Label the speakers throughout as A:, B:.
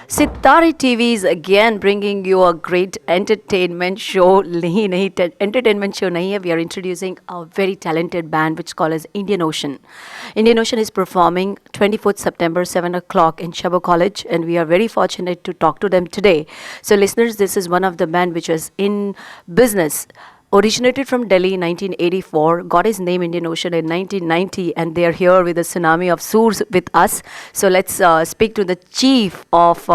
A: Sitare TV is again bringing you a great entertainment show. नहीं entertainment show नहीं है. We are introducing a very talented band which is called as Indian Ocean. Indian Ocean is performing 24th September 7 o'clock in Shah College, and we are very fortunate to talk to them today. So listeners, this is one of the band which was in business. Originated from Delhi in 1984, got his name Indian Ocean in 1990, and they are here with a tsunami of soors with us. So let's speak to the chief of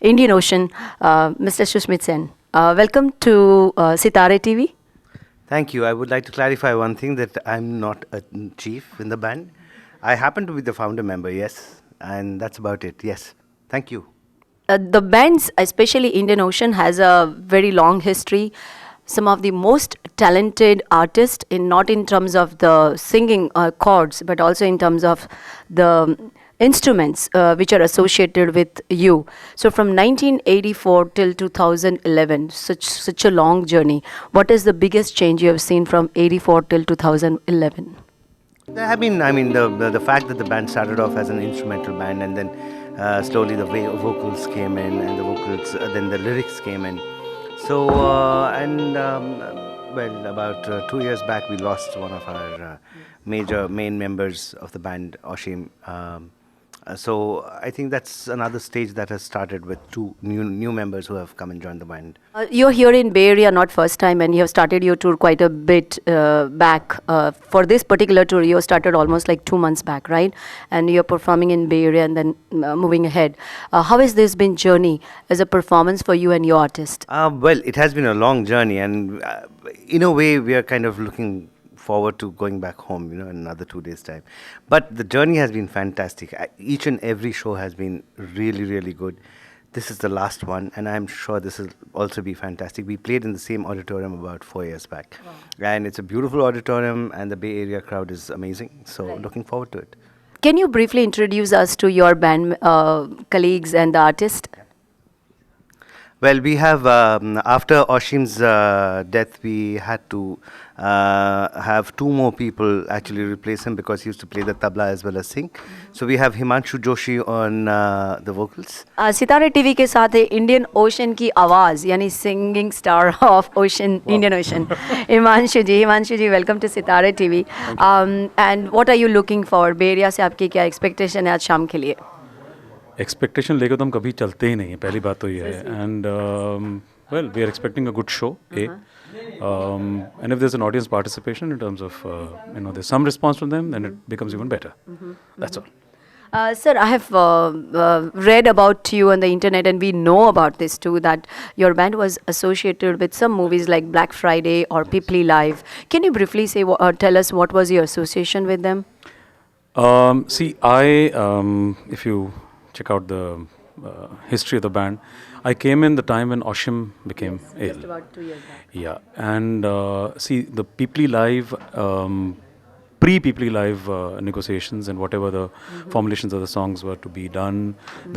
A: Indian Ocean, Mr. Sushmit Sen. Welcome to Sitare TV.
B: Thank you. I would like to clarify one thing, that I'm not a chief in the band. I happen to be the founder member, yes, and that's about it, yes. Thank you.
A: The bands, especially Indian Ocean, has a very long history. Some of the most talented artists, not in terms of the singing chords, but also in terms of the instruments which are associated with you. So from 1984 till 2011, such a long journey. What is the biggest change you have seen from 84 till 2011?
B: The fact that the band started off as an instrumental band, and then slowly the vocals came in, and then the lyrics came in. So, about 2 years back, we lost one of our main members of the band, Oshim. So I think that's another stage that has started with two new members who have come and joined the band.
A: You're here in Bay Area not first time, and you have started your tour quite a bit back. For this particular tour, you started almost like 2 months back, right? And you're performing in Bay Area and then moving ahead. How has this been journey as a performance for you and your artist?
B: Well, it has been a long journey, and in a way, we are kind of looking forward to going back home, in another 2 days' time. But the journey has been fantastic. Each and every show has been really, really good. This is the last one, and I'm sure this will also be fantastic. We played in the same auditorium about 4 years back. Wow. And it's a beautiful auditorium, and the Bay Area crowd is amazing. So looking forward to it.
A: Can you briefly introduce us to your band colleagues and the artist?
B: Well, we have, after Oshim's death, we had to have 2 more people actually replace him, because he used to play the tabla as well as sing. So we have Himanshu Joshi on the vocals.
A: Sitare TV के साथ है Indian Ocean की आवाज़, यानी singing star of Ocean, Indian Ocean, Himanshu ji welcome to Sitare TV. And what are you looking for? Bay Area से आपकी क्या expectation है आज शाम के लिए?
C: एक्सपेक्टेशन लेकर तो हम कभी चलते ही नहीं है, पहली बात तो ये है. And well, we are expecting a good show, and if there's an audience participation in terms of there's some response from them, then it becomes even better. That's all.
A: Sir, I have read about you on the internet, and we know about this too, that your band was associated with some movies like Black Friday or People Live. Can you briefly say tell us what was your association with them?
C: See, if you check out the history of the band, I came in the time when Oshim became ill.
A: Just about 2 years back.
C: Yeah, and see, the People Live, pre-People Live negotiations and whatever the formulations of the songs were to be done,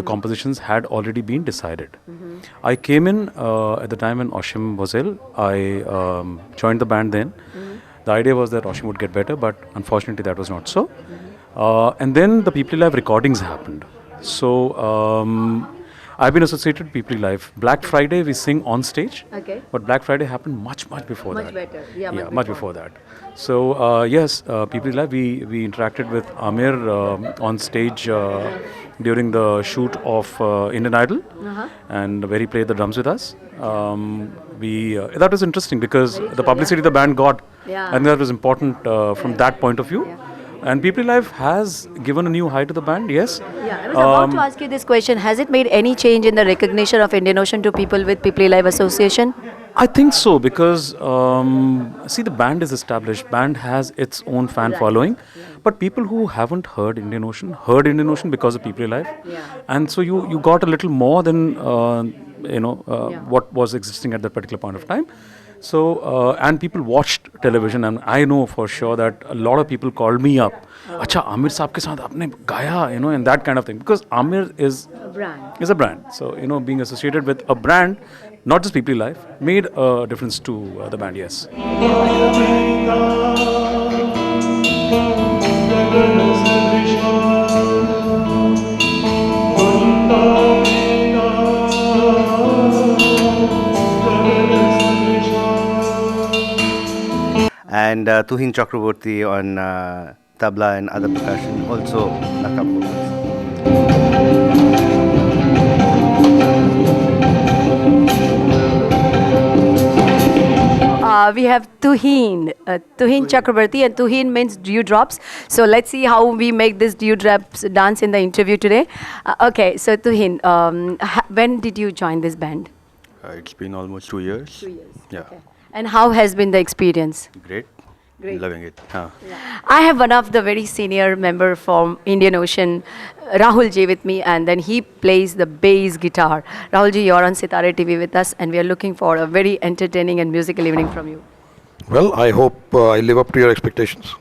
C: the compositions had already been decided. I came in at the time when Oshim was ill. I joined the band then. The idea was that Oshim would get better, but unfortunately that was not so. And then the People Live recordings happened. So I've been associated with People Live. Black Friday we sing on stage, but Black Friday happened much before that.
A: Much better, yeah,
C: much before that. So yes, People Live, we interacted with Amir on stage during the shoot of Indian Idol, and where he played the drums with us. That was interesting because the publicity the band got, and that was important from that point of view. And People Live has given a new height to the band, yes.
A: Yeah, I was about to ask you this question. Has it made any change in the recognition of Indian Ocean to people with People Live Association?
C: I think so, because see, the band is established. Band has its own fan following, but people who haven't heard Indian Ocean because of People Live, and so you got a little more than what was existing at that particular point of time. So, and people watched television, and I know for sure that a lot of people called me up. Acha, Amir saab ke saath aapne gaya, and that kind of thing. Because Amir is a brand. So, being associated with a brand, not just People Life, made a difference to the band, yes.
B: and Tuhin Chakraborty on tabla and other percussion, also backup vocals.
A: We have Tuhin Chakrabarti, and Tuhin means dewdrops. So let's see how we make this dewdrops dance in the interview today. Okay, so Tuhin, when did you join this band?
D: It's been almost 2 years.
A: 2 years.
D: Yeah.
A: Okay. And how has been the experience?
D: Great.
A: Great.
D: Loving it. Huh.
A: I have one of the very senior member from Indian Ocean, Rahul Ji, with me, and then he plays the bass guitar. Rahul Ji, you're on Sitare TV with us, and we are looking for a very entertaining and musical evening from you.
E: Well, I hope I live up to your expectations.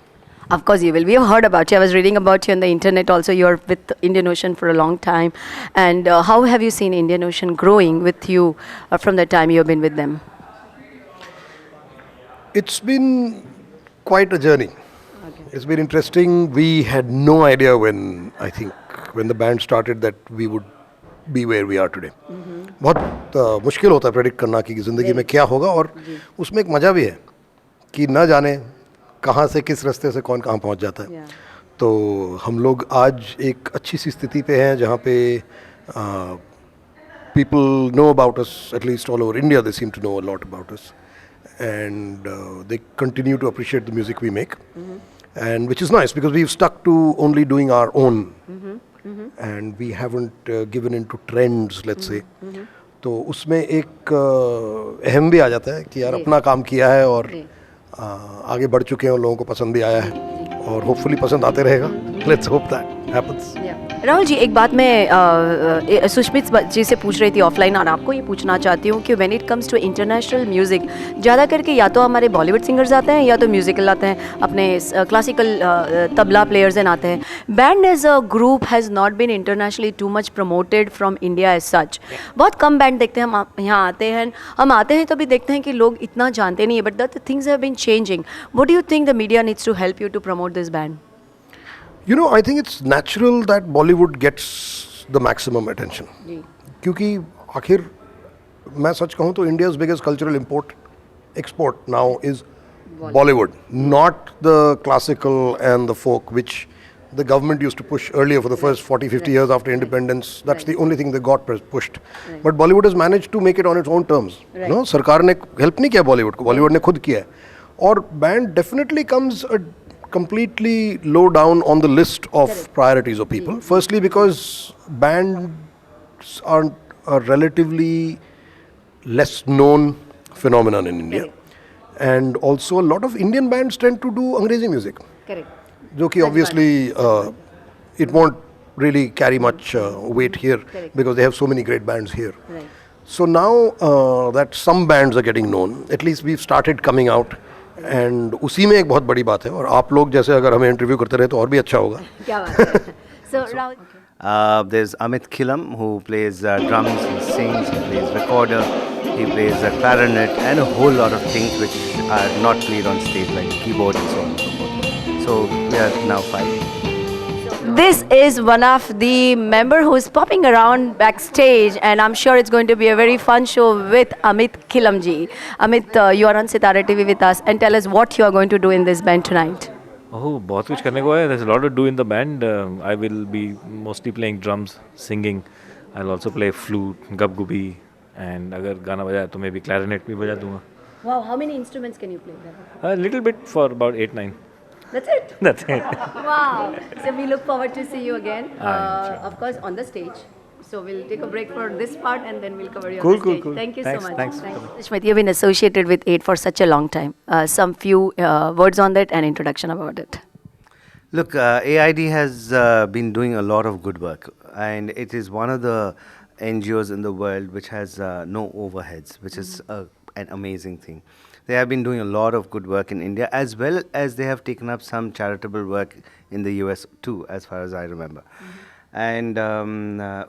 A: Of course you will. We have heard about you. I was reading about you on the internet also. You're with Indian Ocean for a long time. And how have you seen Indian Ocean growing with you from the time you've been with them?
E: It's been quite a journey. It's been interesting. We had no idea when the band started that we would be where we are today. बहुत मुश्किल होता है predict करना कि ज़िंदगी में क्या होगा, और उसमें एक मज़ा भी है कि ना जाने कहाँ से किस रास्ते से कौन कहाँ पहुँच जाता है. तो हम लोग आज एक अच्छी सी स्थिति पे हैं जहाँ पे people know about us, at least all over India they seem to know a lot about us, and they continue to appreciate the music we make, and which is nice because we've stuck to only doing our own, and we haven't given into trends, let's say. तो उसमें एक अहम भी आ जाता है कि यार अपना काम किया है और आगे बढ़ चुके हैं और लोगों को पसंद भी आया है और होपफुली पसंद आते रहेगा. Let's hope that happens.
A: Rahul ji, एक बात मैं सुष्मित जी से पूछ रही थी ऑफलाइन, और आपको ये पूछना चाहती हूँ कि when it comes to international music, ज़्यादा करके या तो हमारे बॉलीवुड सिंगर्स आते हैं या तो म्यूजिकल आते हैं, अपने क्लासिकल तबला प्लेयर्स एंड आते हैं. Band as a group has not been internationally too much promoted from India as such. बहुत कम बैंड देखते हैं हम यहाँ आते हैं तो भी देखते हैं कि लोग इतना जानते नहीं है, but the things have been changing. What do you think the media needs to help you to promote this band?
E: You know, I think it's natural that Bollywood gets the maximum attention. क्योंकि आखिर मैं सच कहूँ तो India's biggest cultural export now is Bollywood, not the classical and the folk, which the government used to push earlier for the first 40-50 years after independence. That's the only thing that got pushed. But Bollywood has managed to make it on its own terms. No, सरकार ने help नहीं किया Bollywood को, Bollywood ने खुद किया है. और band definitely comes completely low down on the list of priorities of people. Firstly, because bands are a relatively less known phenomenon in India. And also a lot of Indian bands tend to do Angrezi music.
A: Correct.
E: जो कि obviously it won't really carry much weight here because they have so many great bands here.
A: Right.
E: So now that some bands are getting known, at least we've started coming out. And उसी में एक बहुत बड़ी बात है, और आप लोग जैसे अगर हमें इंटरव्यू करते रहे तो और भी अच्छा होगा.
A: क्या बात है. So Rahul,
B: There's Amit Khilam who plays drums, he sings, he plays recorder, he plays clarinet and a whole lot of things which are not played on stage like keyboard and so on and so forth. So we are now 5.
A: this is one of the member who is popping around backstage, and I'm sure it's going to be a very fun show with Amit Khilamji. Amit, you are on Sitara TV with us, and tell us what you are going to do in this band tonight.
F: Oh, बहुत कुछ करने को है. There's a lot to do in the band. I will be mostly playing drums, singing. I'll also play flute, gubgubi, and अगर गाना बजाया तो मैं भी clarinet भी बजा दूँगा.
A: Wow, how many instruments can you play then?
F: A little bit for about 8-9.
A: That's it?
F: That's it.
A: Wow. So we look forward to see you again,
F: sure.
A: of course, on the stage. So we'll take a break for this part and then we'll cover you
F: Cool,
A: on the
F: cool,
A: stage.
F: cool.
A: Thank you
F: Thanks,
A: so much.
F: thanks.
A: Sushmit, you've been associated with 8 for such a long time. Some few words on that and introduction about it.
B: Look, AID has been doing a lot of good work, and it is one of the NGOs in the world which has no overheads, which is an amazing thing. They have been doing a lot of good work in India, as well as they have taken up some charitable work in the US too, as far as I remember. And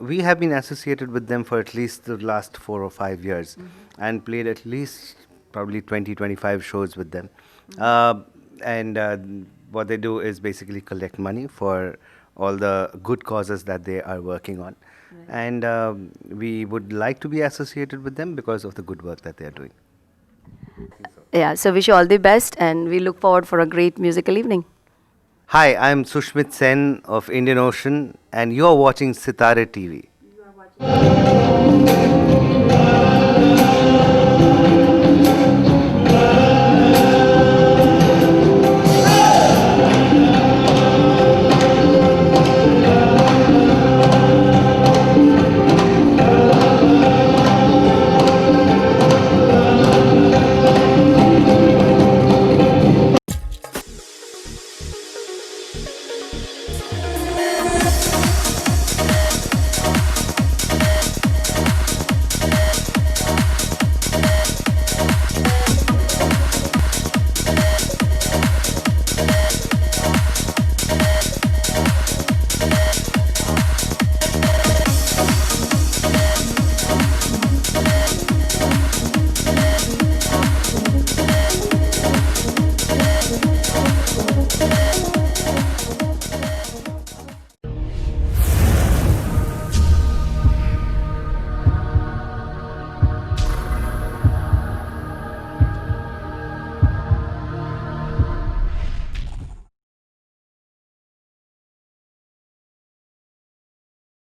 B: we have been associated with them for at least the last 4 or 5 years, and played at least probably 20-25 shows with them. And what they do is basically collect money for all the good causes that they are working on. And we would like to be associated with them because of the good work that they are doing. I think so.
A: Yeah, so wish you all the best, and we look forward for a great musical evening.
B: Hi, I'm Sushmit Sen of Indian Ocean, and you're watching Sitare TV.